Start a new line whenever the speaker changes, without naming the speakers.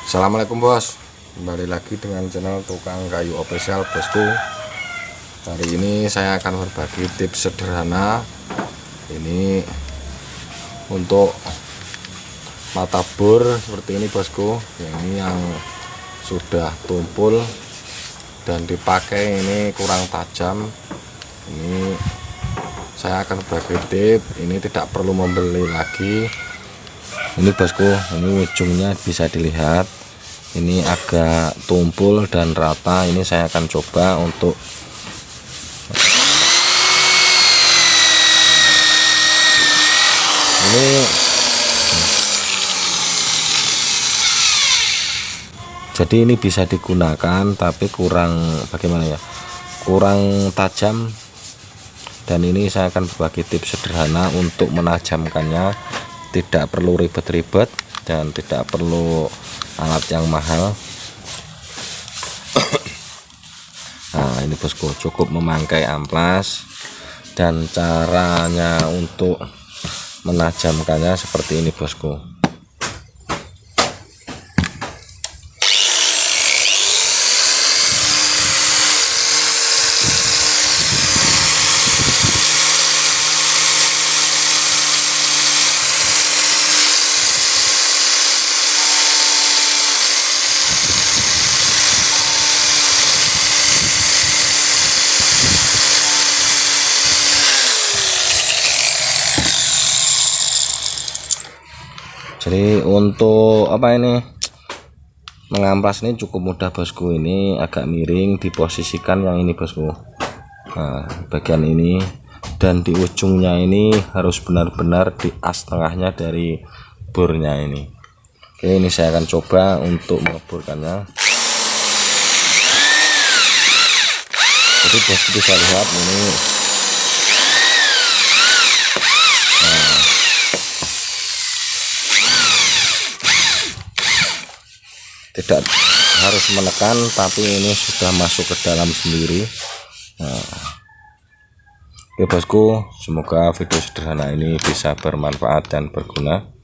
Assalamualaikum bos, kembali lagi dengan channel Tukang Kayu Official bosku. Hari ini saya akan berbagi tips sederhana ini untuk mata bor seperti ini bosku. Ini yang sudah tumpul dan dipakai ini kurang tajam. Ini saya akan berbagi tips, ini tidak perlu membeli lagi. Ini bosku, ini ujungnya bisa dilihat, ini agak tumpul dan rata. Ini saya akan coba untuk ini jadi ini bisa digunakan tapi kurang bagaimana ya, kurang tajam. Dan ini saya akan berbagi tips sederhana untuk menajamkannya, tidak perlu ribet-ribet dan tidak perlu alat yang mahal. Nah ini bosku, cukup memakai amplas, dan caranya untuk menajamkannya seperti ini bosku. Jadi untuk apa ini, mengamplas ini cukup mudah bosku. Ini agak miring, diposisikan yang ini bosku. Nah bagian ini, dan di ujungnya ini harus benar-benar di as tengahnya dari bornya ini. Oke, ini saya akan coba untuk mengeborkannya. Jadi bosku bisa lihat ini, tidak harus menekan, tapi ini sudah masuk ke dalam sendiri. Oke bosku, semoga video sederhana ini bisa bermanfaat dan berguna.